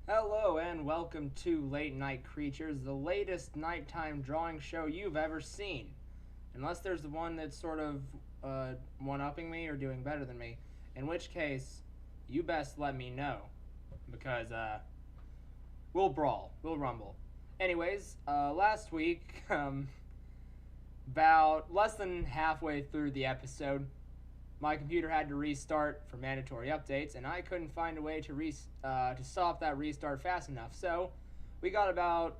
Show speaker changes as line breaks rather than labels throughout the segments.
Hello and welcome to Late Night Creatures, the latest nighttime drawing show you've ever seen. Unless there's the one that's sort of one-upping me or doing better than me, in which case, you best let me know, because we'll brawl, we'll rumble. Anyways, last week, about less than halfway through the episode, my computer had to restart for mandatory updates, and I couldn't find a way to stop that restart fast enough. So we got about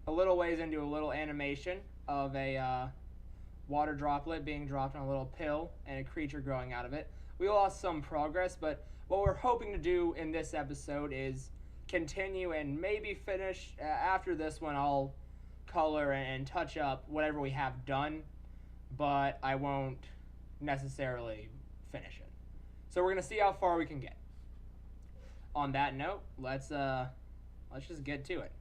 a little ways into a little animation of a water droplet being dropped on a little pill and a creature growing out of it. We lost some progress, but what we're hoping to do in this episode is continue and maybe finish. After this one, I'll color and touch up whatever we have done, but I won't necessarily finish it. So we're gonna see how far we can get. On that note, let's just get to it.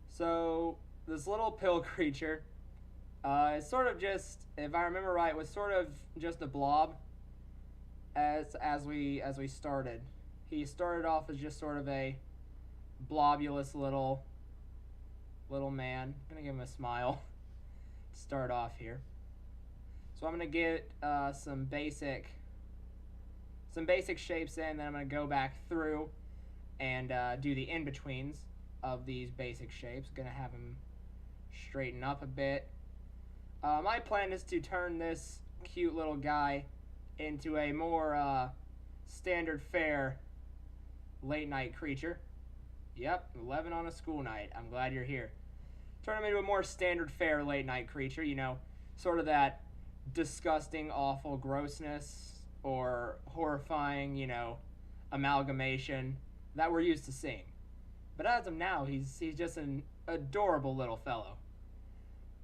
So this little pill creature, is sort of just, if I remember right, was sort of just a blob as we started. He started off as just sort of a blobulous little man. I'm gonna give him a smile to start off here. So I'm gonna get some basic shapes in. Then I'm gonna go back through and do the in betweens of these basic shapes. Gonna have them straighten up a bit. My plan is to turn this cute little guy into a more standard fare late night creature. Yep, 11 on a school night. I'm glad you're here. Turn him into a more standard fare late night creature, sort of that disgusting, awful grossness or horrifying, amalgamation that we're used to seeing. But as of now, he's just an adorable little fellow.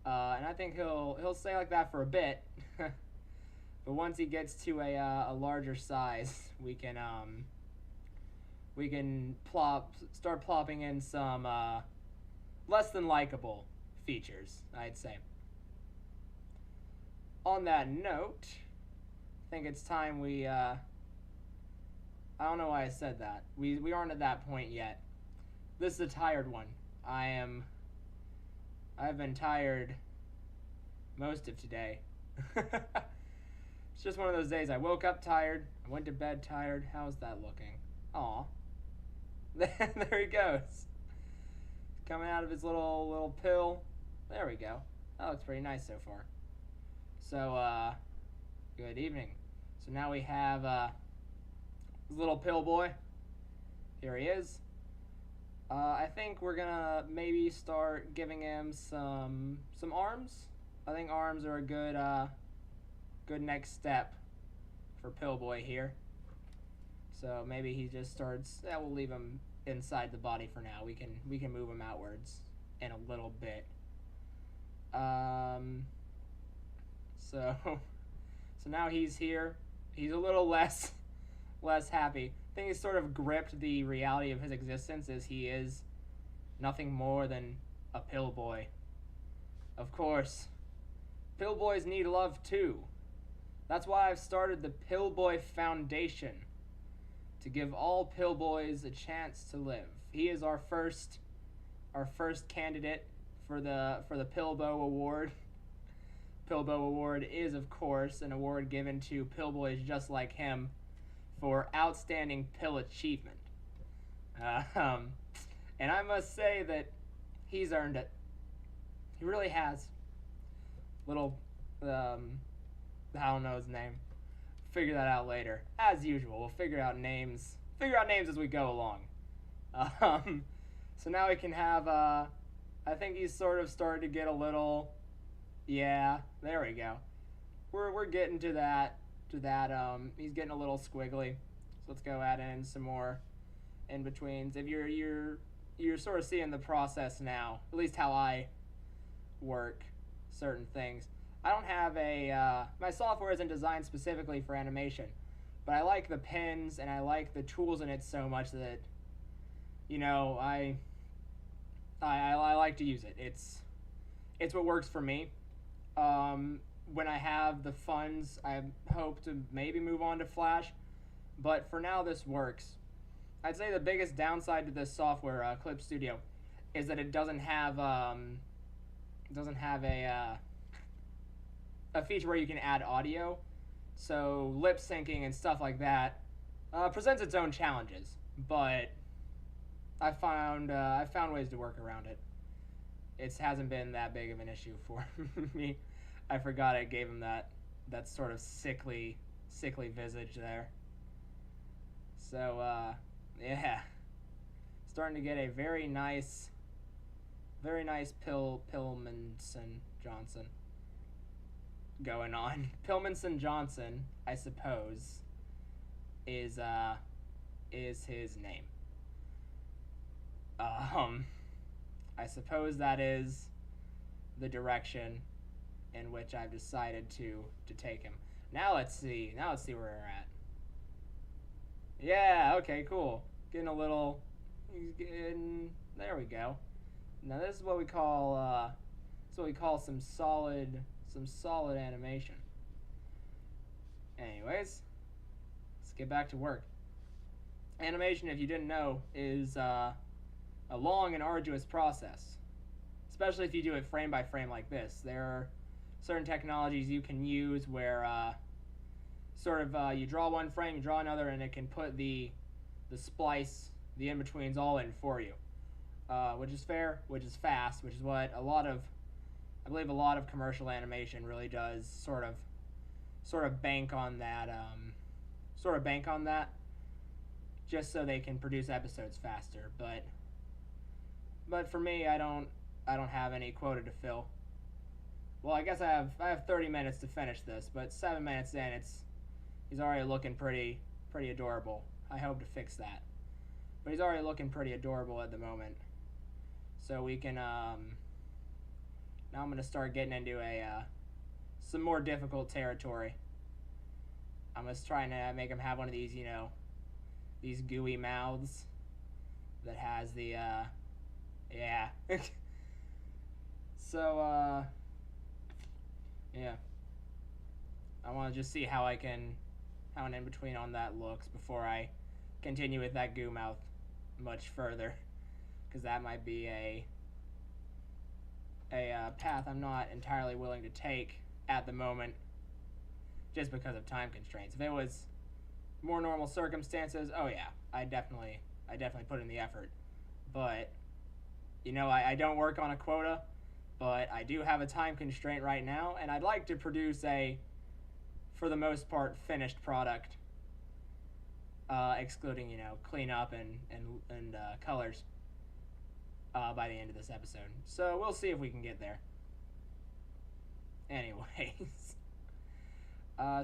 And I think he'll stay like that for a bit. But once he gets to a larger size, we can start plopping in some less than likable features, I'd say. On that note, I think it's time I don't know why I said that. We aren't at that point yet. This is a tired one. I've been tired most of today. It's just one of those days. I woke up tired. I went to bed tired. How's that looking? Aw. There he goes. Coming out of his little pill. There we go. That looks pretty nice so far. So, good evening. So now we have this little pill boy. Here he is. I think we're gonna maybe start giving him some arms. I think arms are a good next step for Pillboy here. So maybe he just starts. Yeah, we'll leave him inside the body for now. We can move him outwards in a little bit. So so now he's here. He's a little less happy. I think he's sort of gripped the reality of his existence as he is nothing more than a pill boy. Of course, pill boys need love too. That's why I've started the Pillboy Foundation to give all pill boys a chance to live. He is our first candidate for the Pillbo Award. Pillbo Award is, of course, an award given to pill boys just like him for outstanding pill achievement. And I must say that he's earned it. He really has. Little, I don't know his name. Figure that out later. As usual, we'll figure out names as we go along. So now we can have, I think he's sort of started to get a little, yeah, there we go. We're getting to that, he's getting a little squiggly. So let's go add in some more in-betweens. If you're sort of seeing the process now, at least how I work certain things. I don't have my software isn't designed specifically for animation, but I like the pins and I like the tools in it so much that, I like to use it. It's what works for me. When I have the funds, I hope to maybe move on to Flash, But for now, this works. I'd say the biggest downside to this software, Clip Studio, is that it doesn't have a feature where you can add audio. So lip syncing and stuff like that presents its own challenges. But I found ways to work around it. It hasn't been that big of an issue for me. I forgot I gave him that sort of sickly visage there. So yeah, starting to get a very nice Pillmanson Johnson going on. Pillmanson Johnson, I suppose, is his name. I suppose that is the direction in which I've decided to take him. Now let's see where we're at. Yeah, okay, cool. He's getting, there we go. Now this is what we call some solid animation. Anyways, let's get back to work. Animation, if you didn't know, is a long and arduous process, especially if you do it frame by frame like this. There are certain technologies you can use where you draw one frame, you draw another, and it can put the splice, the in-betweens all in for you, which is fair, which is fast, which is what I believe a lot of commercial animation really does sort of bank on that, just so they can produce episodes faster. But for me, I don't have any quota to fill. Well, I guess I have 30 minutes to finish this, but 7 minutes in, he's already looking pretty adorable. I hope to fix that, but he's already looking pretty adorable at the moment. So we can now I'm gonna start getting into some more difficult territory. I'm just trying to make him have one of these, these gooey mouths that has the yeah. So yeah, I want to just see how an in-between on that looks before I continue with that goo mouth much further, because that might be a path I'm not entirely willing to take at the moment, just because of time constraints. If it was more normal circumstances, oh yeah, I definitely put in the effort. But I don't work on a quota, but I do have a time constraint right now, and I'd like to produce for the most part, finished product, excluding cleanup and colors, by the end of this episode. So we'll see if we can get there. Anyways,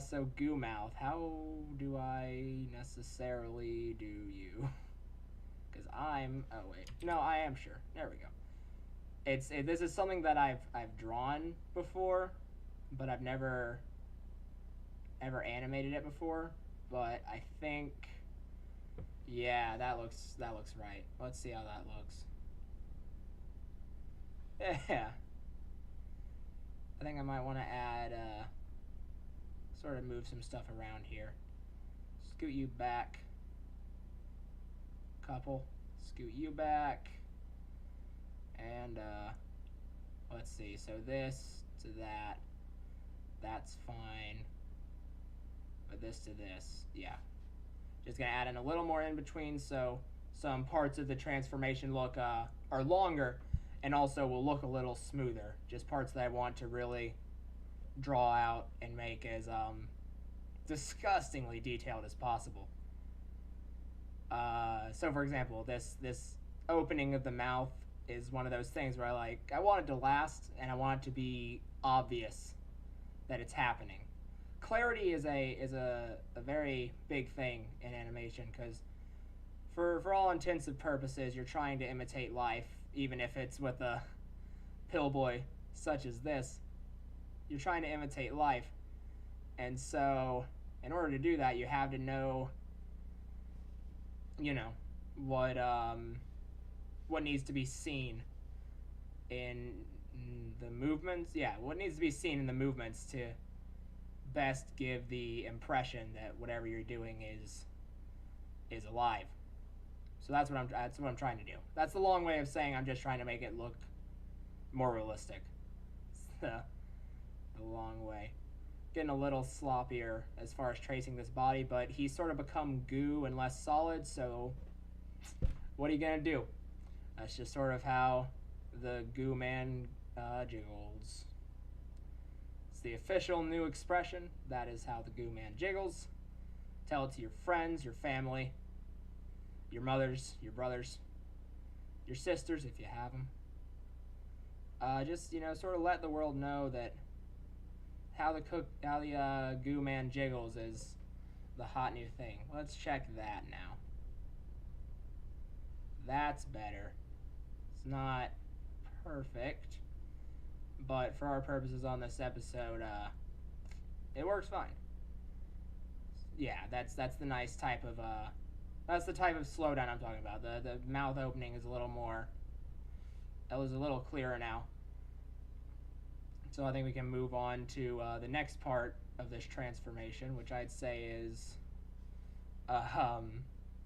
so goo mouth, how do I necessarily do you? Because I am sure. There we go. This is something that I've drawn before, but I've never ever animated it before. But I think, yeah, that looks right. Let's see how that looks. Yeah, I think I might want to add sort of move some stuff around here. Scoot you back couple, scoot you back, and let's see, so this to that, that's fine, but this to this, yeah. Just gonna add in a little more in between, so some parts of the transformation look are longer, and also will look a little smoother. Just parts that I want to really draw out and make as disgustingly detailed as possible. So for example, this opening of the mouth is one of those things where I want it to last, and I want it to be obvious that it's happening. Clarity is a very big thing in animation, because for all intents and purposes, you're trying to imitate life, even if it's with a pillboy such as this. You're trying to imitate life, and so in order to do that, you have to know, what needs to be seen in the movements. Yeah, what needs to be seen in the movements to best give the impression that whatever you're doing is alive. So that's what I'm trying to do. That's the long way of saying I'm just trying to make it look more realistic. It's the long way. Getting a little sloppier as far as tracing this body, but he's sort of become goo and less solid, so what are you gonna do? That's just sort of how the goo man jiggles. It's the official new expression. That is how the goo man jiggles. Tell it to your friends, your family, your mothers, your brothers, your sisters if you have them. Just, sort of let the world know that how the goo man jiggles is the hot new thing. Let's check that now. That's better. It's not perfect, but for our purposes on this episode, it works fine. Yeah, that's the nice type of that's the type of slowdown I'm talking about. The mouth opening is a little more. That was a little clearer now. So I think we can move on to the next part of this transformation, which I'd say is I'm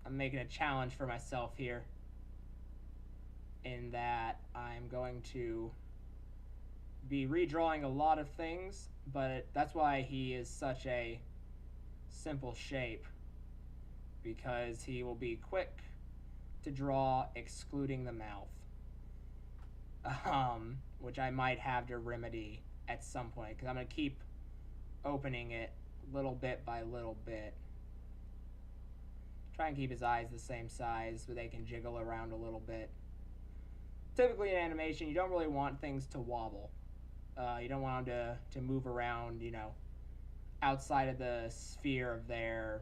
making a challenge for myself here, in that I'm going to be redrawing a lot of things, but that's why he is such a simple shape, because he will be quick to draw, excluding the mouth, which I might have to remedy at some point, because I'm going to keep opening it little bit by little bit. Try and keep his eyes the same size so they can jiggle around a little bit. Typically in animation, you don't really want things to wobble. You don't want them to move around, outside of the sphere of their,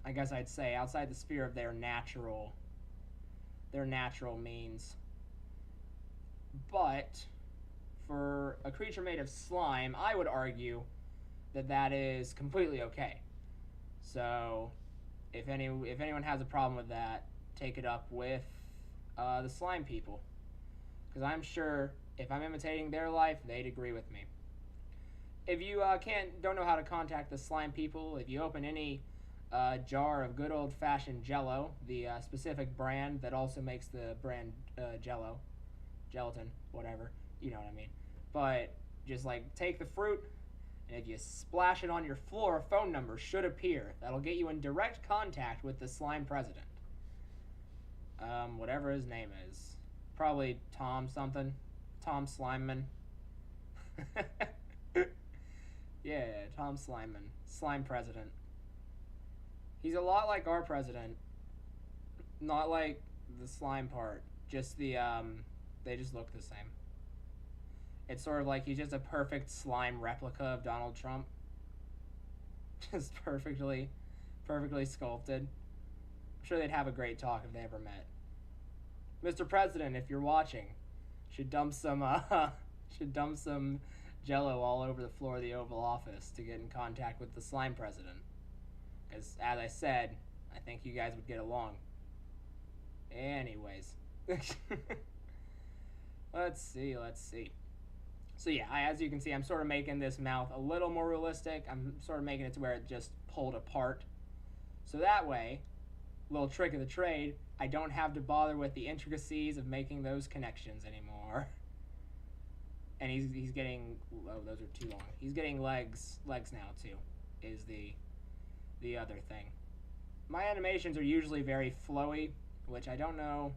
I guess I'd say, outside the sphere of their natural means. But for a creature made of slime, I would argue that is completely okay. So if anyone has a problem with that, take it up with the slime people, because I'm sure if I'm imitating their life, they'd agree with me. If you don't know how to contact the slime people, if you open any jar of good old-fashioned Jello, the specific brand that also makes the brand Jello, gelatin, whatever, you know what I mean. But just take the fruit, and if you splash it on your floor, a phone number should appear. That'll get you in direct contact with the slime president. Whatever his name is. Probably Tom something. Tom Slimeman. Yeah, Tom Slimeman. Slime president. He's a lot like our president. Not like the slime part. Just the, they just look the same. It's sort of like he's just a perfect slime replica of Donald Trump. Just perfectly sculpted. I'm sure they'd have a great talk if they ever met. Mr. President, if you're watching, should dump some Jello all over the floor of the Oval Office to get in contact with the slime president. Because, as I said, I think you guys would get along. Anyways. Let's see. So yeah, as you can see, I'm sort of making this mouth a little more realistic. I'm sort of making it to where it just pulled apart. So that way, little trick of the trade, I don't have to bother with the intricacies of making those connections anymore. And he's getting, oh, those are too long. He's getting legs now too, is the other thing. My animations are usually very flowy, which I don't know.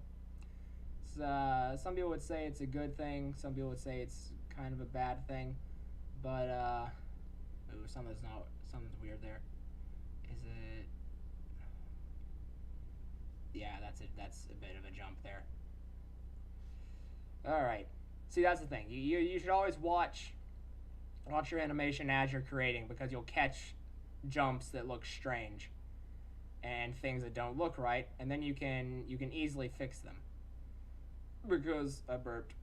Some people would say it's a good thing. Some people would say it's kind of a bad thing. But, ooh, something's weird there. Is it? Yeah, that's a bit of a jump there. Alright. See, that's the thing. You should always watch your animation as you're creating, because you'll catch jumps that look strange and things that don't look right, and then you can easily fix them. Because I burped.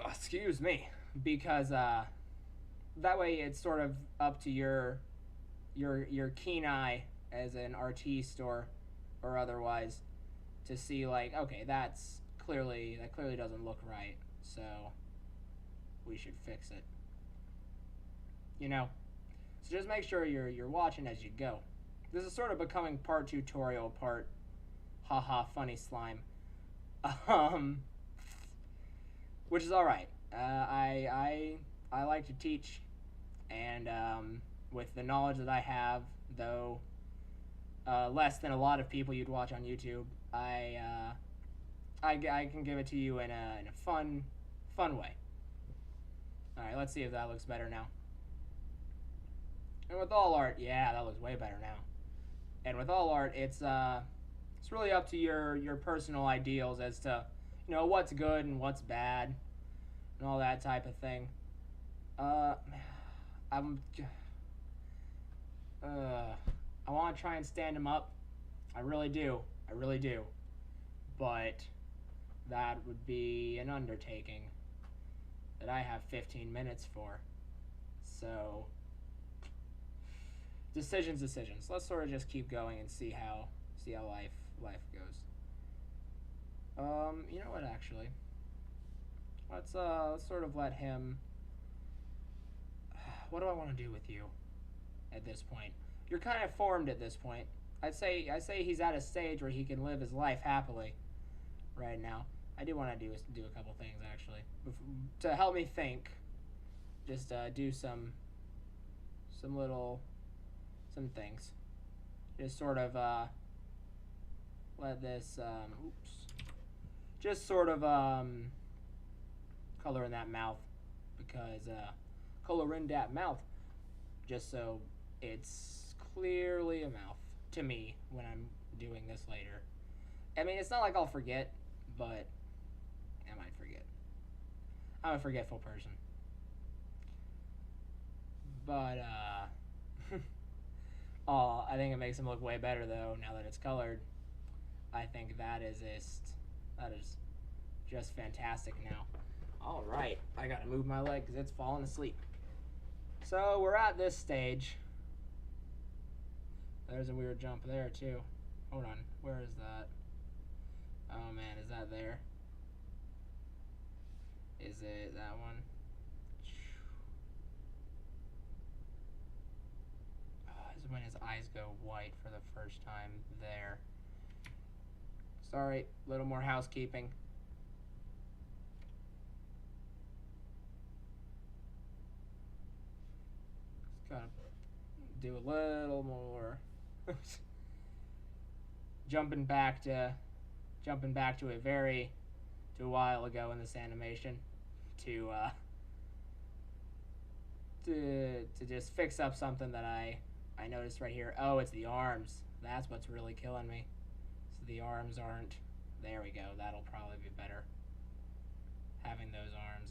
Excuse me. Because that way it's sort of up to your keen eye as an artiste or otherwise to see, like, okay, that clearly doesn't look right, so we should fix it. So just make sure you're watching as you go. This is sort of becoming part tutorial, part haha funny slime. Um, which is all right. I like to teach, and with the knowledge that I have, though less than a lot of people you'd watch on YouTube, I can give it to you in a fun way. All right, let's see if that looks better now. And with all art, yeah, that looks way better now. And with all art, it's really up to your personal ideals as to, you know, what's good and what's bad, and all that type of thing. I'm I want to try and stand him up. I really do. I really do. But that would be an undertaking that I have 15 minutes for. So decisions. Let's sort of just keep going and see how life goes. You know what, actually? Let's sort of let him. What do I want to do with you at this point? You're kind of formed at this point. I say he's at a stage where he can live his life happily right now. I do want to do a couple things, actually, to help me think. Just do some things. Just sort of let this just sort of color in that mouth, because color in that mouth, just so it's clearly a mouth to me when I'm doing this later. I mean, it's not like I'll forget, but I might forget. I'm a forgetful person. But oh, I think it makes him look way better though now that it's colored. I think that is just fantastic now. All right, I gotta move my leg because it's falling asleep. So we're at this stage. There's a weird jump there too. Hold on, where is that? Oh man, is that there? Is it that one? Oh, this is when his eyes go white for the first time there. Sorry, a little more housekeeping. Just gotta do a little more. Jumping back to a while ago in this animation to just fix up something that I noticed right here. Oh, it's the arms. That's what's really killing me. So the arms aren't. There we go. That'll probably be better. Having those arms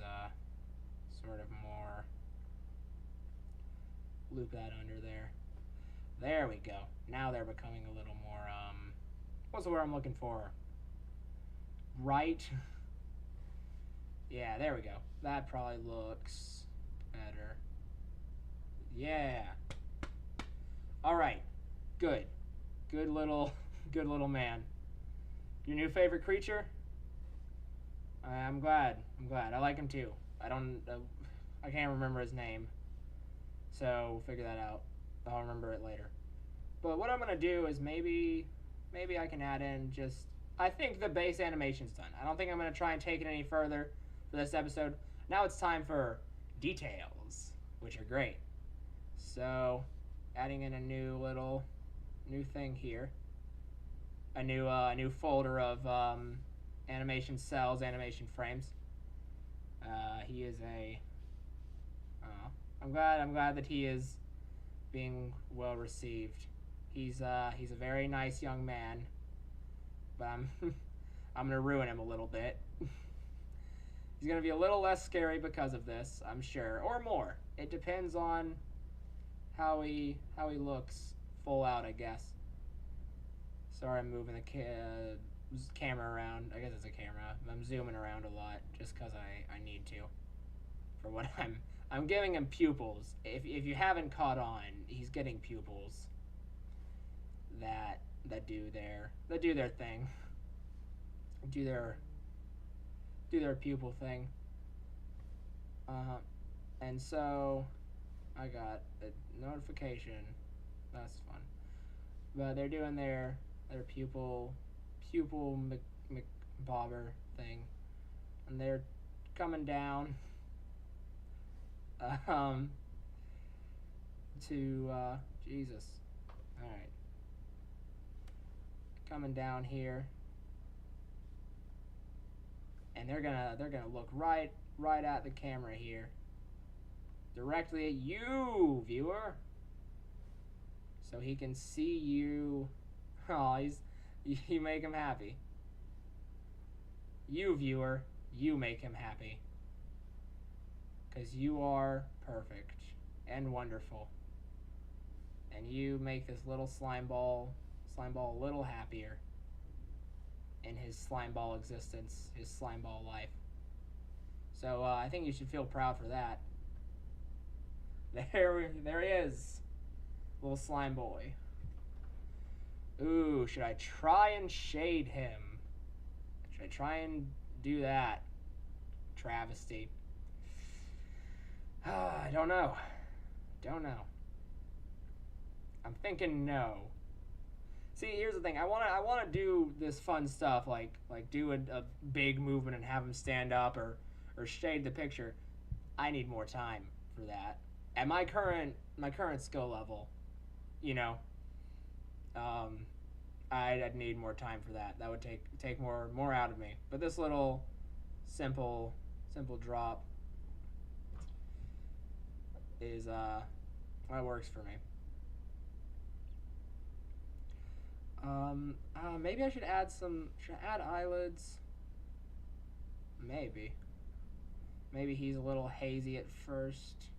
sort of more. Loop that under there. There we go. Now they're becoming a little more what's the word I'm looking for? Right? Yeah, there we go. That probably looks better. Yeah. All right. Good. Good little man. Your new favorite creature? I'm glad. I like him too. I can't remember his name. So we'll figure that out. I'll remember it later. But what I'm gonna do is maybe I can add in just. I think the base animation's done. I don't think I'm gonna try and take it any further for this episode. Now it's time for details, which are great. So, adding in a new thing here. A new folder of animation cells, animation frames. He is a. I'm glad that he is being well received. He's a very nice young man, but I'm gonna ruin him a little bit. He's gonna be a little less scary because of this, I'm sure, or more. It depends on how he looks full out, I guess. Sorry, I'm moving the camera around. I guess it's a camera. I'm zooming around a lot just because I need to. For what I'm giving him pupils. If you haven't caught on, he's getting pupils that do their thing. Do their pupil thing. And so I got a notification. That's fun. but they're doing their pupil McBobber thing, and they're coming down um to Jesus. All right, coming down here, and they're gonna look right at the camera here, directly at you, viewer, so he can see you. Oh, you make him happy. You, viewer, you make him happy. Because you are perfect and wonderful. And you make this little slime ball a little happier in his slime ball existence, his slime ball life. So I think you should feel proud for that. There he is, little slime boy. Ooh, should I try and shade him? Should I try and do that? Travesty. I don't know. I'm thinking no. See, here's the thing. I wanna do this fun stuff, like do a big movement and have him stand up or shade the picture. I need more time for that. At my current skill level, you know, I'd need more time for that. That would take more out of me. But this little simple drop is that works for me. Maybe I should add should I add eyelids? Maybe he's a little hazy at first.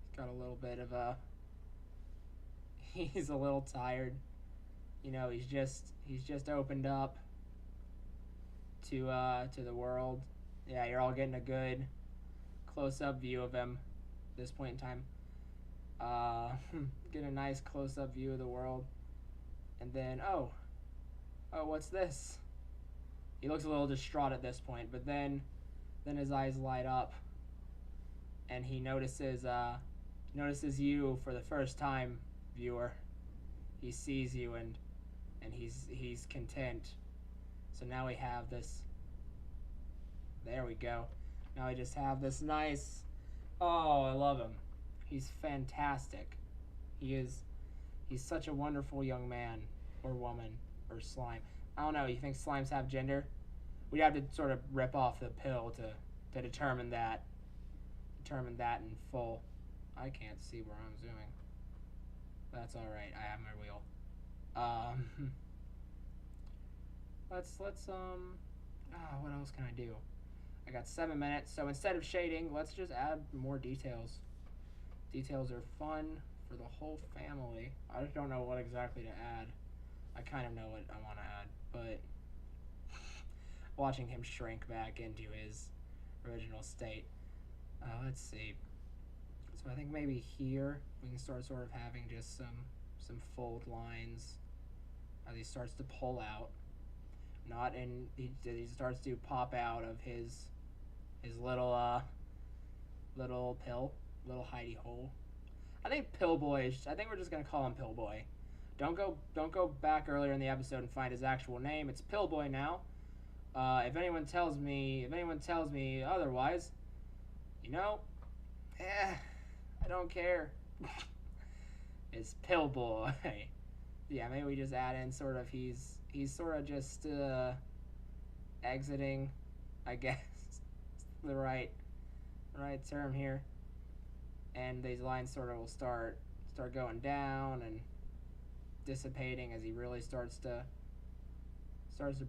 He's got a little bit of he's a little tired. You know, he's just opened up to the world. Yeah, you're all getting a good close-up view of him at this point in time. Get a nice close-up view of the world. And then, oh, what's this? He looks a little distraught at this point, but then his eyes light up, and he notices you for the first time, viewer. He sees you, and he's content. So now we have this. There we go. Now we just have this nice. Oh, I love him. He's fantastic. He's such a wonderful young man or woman or slime. I don't know. You think slimes have gender? We'd have to sort of rip off the pill to determine that. Determine that in full. I can't see where I'm zooming. That's all right. I have my wheel. Let's what else can I do? I got 7 minutes, so instead of shading, let's just add more details. Details are fun for the whole family. I just don't know what exactly to add. I kind of know what I want to add, but watching him shrink back into his original state. Let's see. So I think maybe here we can start sort of having just some fold lines as he starts to pull out. Not in he starts to pop out of his little pill, little hidey hole. I think Pillboy. I think we're just gonna call him Pillboy. Don't go back earlier in the episode and find his actual name. It's Pillboy now. If anyone tells me otherwise, you know, I don't care. It's Pillboy. Yeah, maybe we just add in sort of he's sort of just exiting, I guess, the right term here. And these lines sort of will start going down and dissipating as he really starts to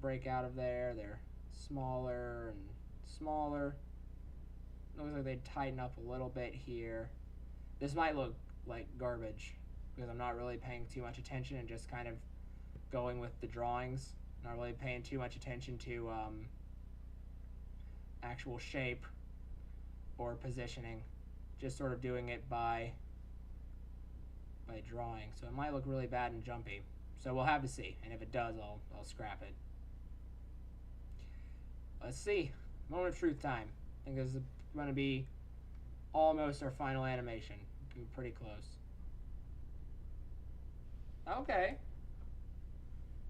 break out of there. They're smaller and smaller. Looks like they'd tighten up a little bit here. This might look like garbage because I'm not really paying too much attention and just kind of going with the drawings. Not really paying too much attention to actual shape or positioning. Just sort of doing it by drawing. So it might look really bad and jumpy. So we'll have to see. And if it does, I'll scrap it. Let's see. Moment of truth time. I think this is going to be almost our final animation. pretty close. Okay.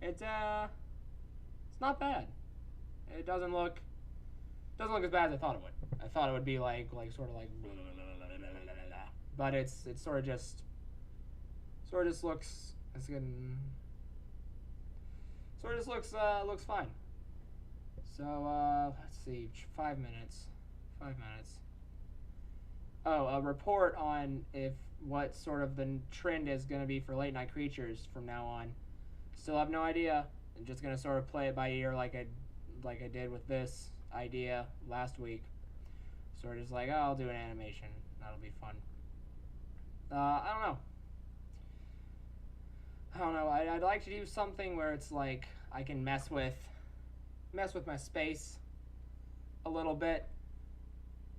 It's not bad. It doesn't look as bad as I thought it would. I thought it would be like sort of like, but it's sort of just looks, it's good. Sort of just looks fine. So let's see, 5 minutes. 5 minutes. Oh, a report on what sort of the trend is going to be for late night creatures from now on. Still have no idea. I'm just going to sort of play it by ear like I did with this idea last week. Sort of just like, oh, I'll do an animation. That'll be fun. I don't know. I'd like to do something where it's like I can mess with my space a little bit.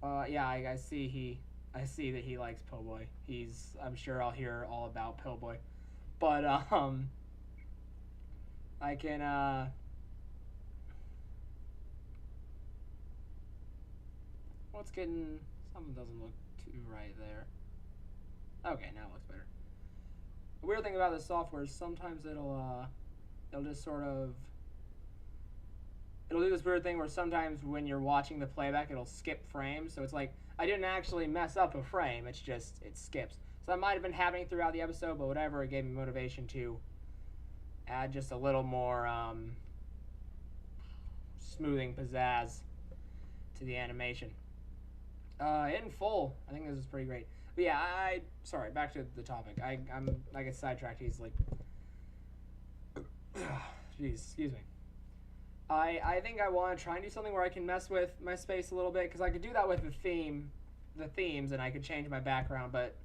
Yeah, I see that he likes Pillboy. I'm sure I'll hear all about Pillboy. But I can something doesn't look too right there. Okay, now it looks better. The weird thing about this software is sometimes it'll just sort of, it'll do this weird thing where sometimes when you're watching the playback, it'll skip frames. So it's like, I didn't actually mess up a frame. It's just, it skips. So that might have been happening throughout the episode, but whatever, it gave me motivation to add just a little more smoothing pizzazz to the animation. In full, I think this is pretty great. But yeah, sorry, back to the topic. I get sidetracked easily. Jeez, excuse me. I think I want to try and do something where I can mess with my space a little bit, because I could do that with the themes, and I could change my background. But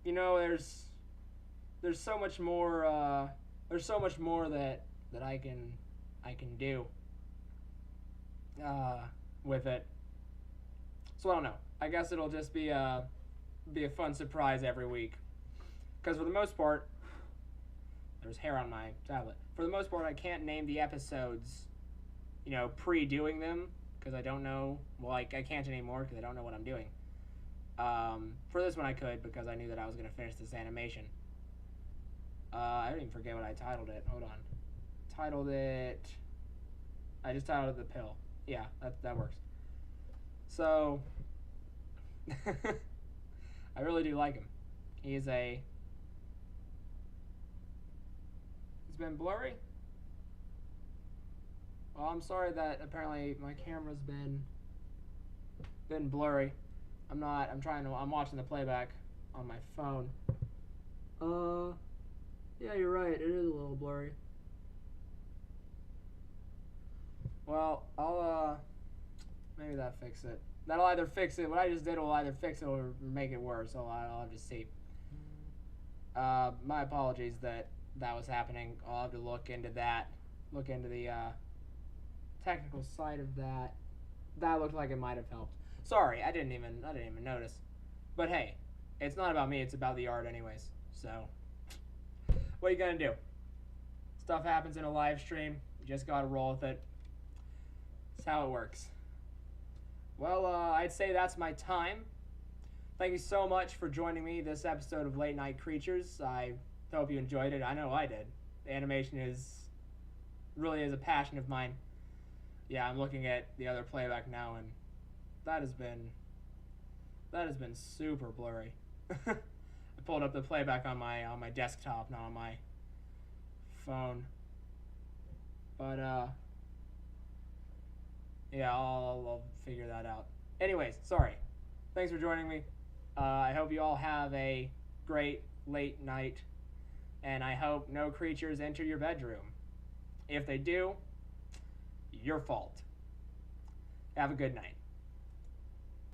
you know, there's so much more. There's so much more that I can do with it. So I don't know. I guess it'll just be a fun surprise every week. Because for the most part, there's hair on my tablet. For the most part, I can't name the episodes, pre-doing them, because I don't know. Well, I can't anymore because I don't know what I'm doing. For this one, I could, because I knew that I was going to finish this animation. I didn't even forget what I titled it. Hold on. I just titled it The Pill. Yeah, that works. So, I really do like him. He's been blurry. Well, I'm sorry that apparently my camera's been blurry. I'm watching the playback on my phone. Yeah, you're right. It is a little blurry. Well, maybe that'll fix it. That'll either fix it. What I just did will either fix it or make it worse. So I'll have to see. My apologies that was happening. I'll have to look into that. Look into the technical side of that. That looked like it might have helped. Sorry, I didn't even notice. But hey, it's not about me. It's about the art, anyways. So, what are you gonna do? Stuff happens in a live stream. You just gotta roll with it. That's how it works. Well, I'd say that's my time. Thank you so much for joining me this episode of Late Night Creatures. I hope you enjoyed it. I know I did. The animation really is a passion of mine. Yeah, I'm looking at the other playback now, and that has been super blurry. I pulled up the playback on my desktop, not on my phone. But yeah, I'll figure that out. Anyways, sorry. Thanks for joining me. I hope you all have a great late night, and I hope no creatures enter your bedroom. If they do, your fault. Have a good night.